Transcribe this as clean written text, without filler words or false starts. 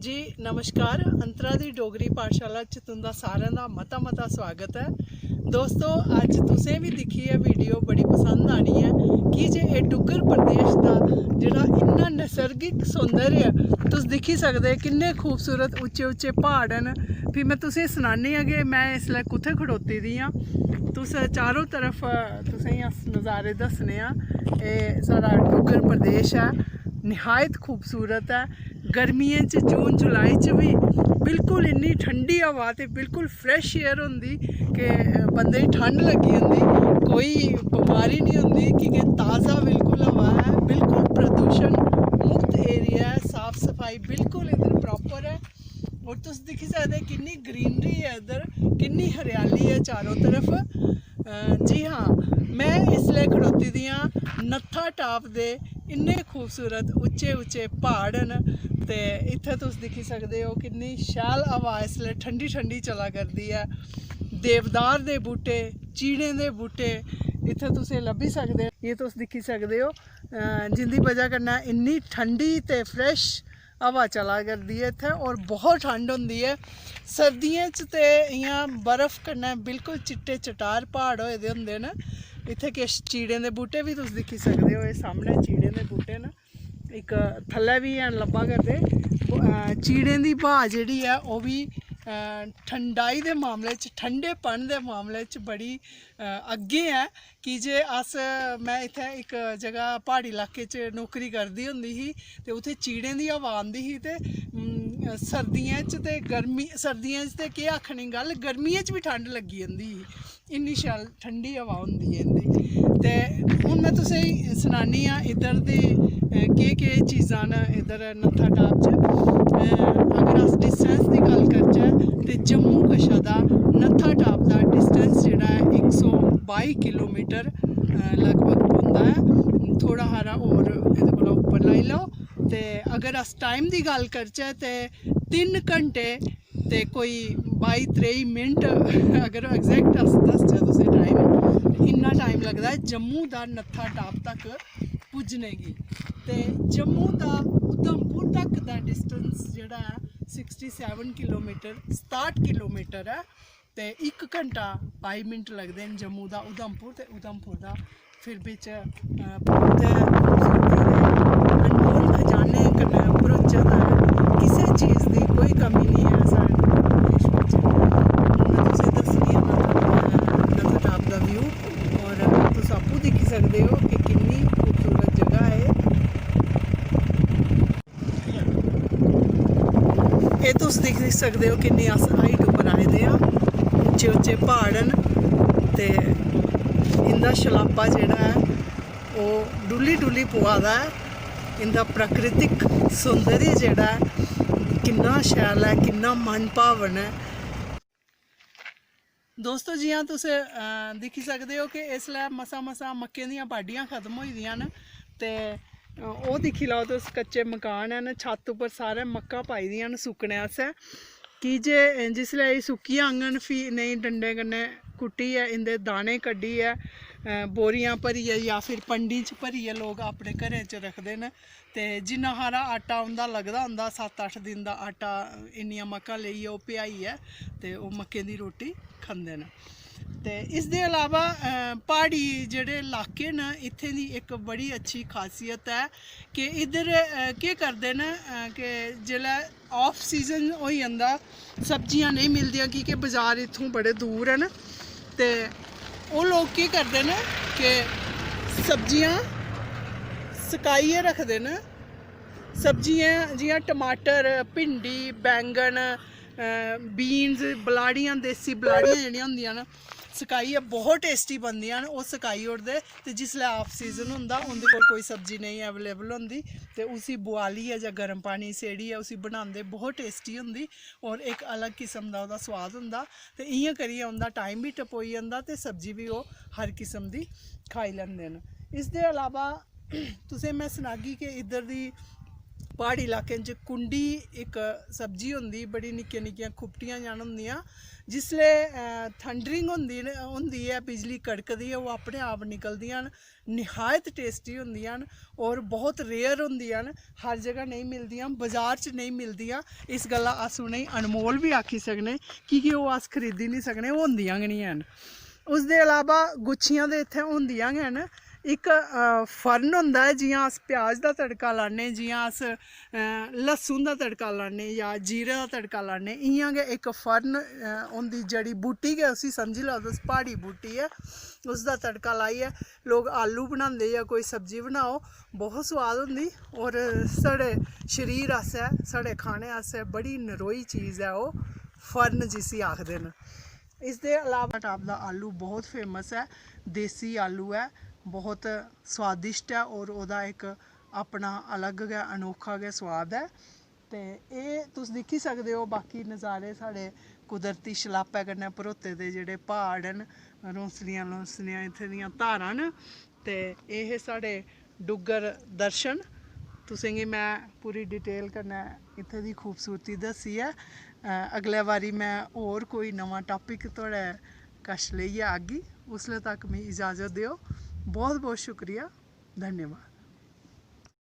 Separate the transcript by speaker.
Speaker 1: जी नमस्कार। अंतरा दी डोगरी पाठशाला च तुंदा सारें दा मता मता स्वागत है। दोस्तों अज तुसें भी दिक्खी है वीडियो बड़ी पसंद आनी है कि जे एह् डुग्गर प्रदेश दा जेह्ड़ा इन्ना नैसर्गिक सौंदर्य तुस दिक्खी सकदे किन्ने खूबसूरत उच्चे उच्चे प्हाड़ न। फ्ही मैं तुसें सनानी आं कि मैं इसलै कुत्थै खड़ोती दी आं। तुस चारों तरफ तुसें अस नज़ारे दस्सने आं। एह् साढ़ा डुग्गर प्रदेश है, निहायत खूबसूरत है। गर्मियें च जून जुलाई च भी बिल्कुल इन्नी ठंडी हवा ते बिल्कुल फ्रैश एयर होंदी कि बंदे गी ठंड लगी जंदी, कोई बमारी नहीं होंदी क्योंकि ताज़ा बिल्कुल हवा है, बिल्कुल प्रदूषण मुक्त एरिया है, साफ सफाई बिल्कुल इधर प्रॉपर है। और तुस दिक्खी सकदे किन्नी ग्रीनरी है इधर, किन्नी हरियाली है चारों तरफ। जी हाँ, मैं इसलिए खड़ोती दी आं नत्था टाप दे इन्ने खूबसूरत उच्चे उच्चे प्हाड़ न ते इत्थै तुस दिक्खी सकदे हो किन्नी शैल हवा इसलै ठंडी ठंडी चला करदी है। देवदार दे बूह्टे, चीड़ें दे बूह्टे इत्थै तुसें लब्भी सकदे। ये तुस दिक्खी सकदे हो जिंदी बजह कन्नै इन्नी ठंडी ते फ्रैश हवा चला करदी है इत्थै। और बहुत ठंड होंदी है सर्दियें च ते इ'यां बर्फ कन्नै बिल्कुल चिट्टे चटार प्हाड़ होए दे होंदे न। इत्थै किश चीड़ें दे बूह्टे भी तुस दिक्खी सकदे हो, एह् सामनै चीड़ें दे बूह्टे न, इक थल्लै भी हैन लब्भा करदे। चीड़ें दी ब्हाऽ जेह्ड़ी ऐ ओह् बी ठंडाई दे मामले च, ठंडेपन दे मामले च बड़ी अग्गें ऐ। कि जे मैं इत्थै इक जगह प्हाड़ी इलाके च नौकरी करदी होंदी ही ते उत्थै चीड़ें दी हवा आंदी ही ते सर्दियें च ते सर्दियें च ते केह् आखनी गल्ल, गर्मियें च भी ठंड लग्गी जंदी ही, इन्नी शैल ठंडी हवा होंदी ऐ इंदी। ते हून मैं तुसेंगी सनानी आं इद्धर दी केह् चीज़ां न इधर नत्था टाप च। अगर अस डिस्टेंस की गल करचै ते जम्मू कशा दा नत्था टाप का डिस्टेंस जेह्ड़ा है 122 किलोमीटर लगभग पौंदा है, थोड़ा हारा होर एह्दे कोला उप्पर लाई लैओ। ते अगर अस टाइम की गल करचै ते 3 घंटे ते कोई 22-23 मिनट अगर एग्जैक्ट अस दसचै तुसें टाइम, इन्ना टाइम लगदा है जम्मू दा नत्था टाप तक पुज्जने गी। ते जम्मू दा उधमपुर तक दा डिस्टेंस जेह्ड़ा है 67 किलोमीटर, 67 किलोमीटर है। ते 1 घंटा 22 मिनट लगदे न जम्मू दा उधमपुर, ते उधमपुर दा फिर बिच अनमोल खजाने कन्नै भरोचे दा है, किसी चीज़ की कोई कमी नहीं है साढ़े देश बिच। मैं तुसें दस्सनी आं नत्था टाप दा व्यू, और तुस आपूं दिक्खी सकदे हो कि किन्नी खूबसूरत जगह है। ये तुस दिक्खी सकदे हो किन्नी अस हाइट उप्पर आए दे आं, उच्चे उच्चे प्हाड़ न ते इंदा शलापा जेह्ड़ा है ओह् डुल्ली डुल्ली पवा दा है। इंदा प्राकृतिक सौंदर्य जेह्ड़ा है किन्ना शैल है, किन्ना मन भावन है। दोस्तों जियां तुस दिक्खी सकदे हो कि इसलै मसां मक्कें दियां बाड्डियां खत्म होई दियां न ते ओह् दिक्खी लैओ तुस, कच्चे मकान न, छत्त उप्पर सारे मक्कां पाई दियां न सुक्कने आस्तै। कि जे जिसलै एह् सुक्की जाङन फ्ही नेईं डंडे कन्नै कुट्टियै इंदे दाने कड्ढियै बोरियां भरियै या फिर पंडी च भरियै लोग अपने घरें च रखदे न। ते जिन्ना हारा आटा उंदा लगदा होंदा 7-8 दिन दा आटा, इन्नियां मक्कां लेइयै ओह् पेहाइयै ते ओह् मक्कें दी रोटी खंदे न। ते इसदे अलावा प्हाड़ी जेह्ड़े इलाके न इत्थें दी इक बड़ी अच्छी खासियत है कि इद्धर केह् करदे न कि जेल्लै ऑफ सीज़न होई जंदा, सब्जियां नहीं मिलदियां क्योंकि बाज़ार इत्थूं बड़े दूर न, ते ओह् लोग केह् करदे न कि सब्जियां सकाइयै रखदे न। सब्जियां जियां टमाटर, भिंडी, बैंगन, बीन्स, बलाड़ियां, देसी बलाड़ियां जेह्ड़ियां होंदियां न, सकाइयै बहुत टेस्टी बनदियां न। ओह् सकाई ओड़दे ते जिसलै ऑफ सीज़न होंदा उं'दे कोल कोई सब्जी नहीं अवेलेबल होंदी ते उसी बोआलियै जां गर्म पानी सेड़ियै उसी बनांदे, बहुत टेस्टी होंदी और एक अलग किस्म दा ओह्दा स्वाद होंदा। ते इ'यां करियै उं'दा टाइम भी टपोई जंदा ते सब्जी भी ओह् हर किस्म दी खाई लैंदे न। इसदे अलावा तुसें मैं सनागी कि इद्धर दी पहाड़ी इलाके च कुंडी एक सब्जी होंदी बड़ी निक्कियां निक्कियां खुपटियां जन होंदियां जिसले थंडरिंग होंदी है बिजली कड़कदी है वो अपने आप निकलदियां न निहायत टेस्टी होंदियां न और बहुत रेयर होंदियां न हर जगह नहीं मिलदियां बाजार च नहीं मिलदियां इस गल्ला अस उनेंगी अनमोल भी आखी सकने कि वो अस खरीदी नहीं सकने वो होंदियां गै नहीं हैन। उसदे अलावा गुच्छियां ते इत्थै होंदियां गै न। एक फर्न होंदा है जियां अस प्याज का तड़का लाने जियां अस लहसुन का तड़का लाने या जीरे का तड़का लाने इयां गै एक फर्न होंदी जड़ी बूटी गै उसी समझी लैओ तुस प्हाड़ी बूटी है उसका तड़का लाइयै लोग आलू बनांदे या कोई सब्जी बनाओ बहुत स्वाद होंदी और साढ़े शरीर आस्तै साढ़े खाने आस्तै बड़ी नरोई चीज़ है वो फर्न जिसी आखदे न। इसके अलावा टाप का आलू बहुत फेमस है देसी आलू है बहुत स्वादिष्ट है और ओदा एक अपना अलग गै अनोखा गै स्वाद है। ते एह् तुस दिक्खी सकदे हो बाकी नज़ारे साढ़े कुदरती शलापै कन्नै भरोते दे जेह्ड़े प्हाड़ न रौंसलियां इत्थें दियां धारां न ते एह् साढ़े डुग्गर दर्शन तुसेंगी मैं पूरी डिटेल कन्नै इत्थें दी खूबसूरती दस्सी है। अगले बारी मैं होर कोई नवां टॉपिक थुआढ़े कश लेइयै आगी उसले तक मिगी इजाज़त देओ। बहुत बहुत शुक्रिया धन्यवाद।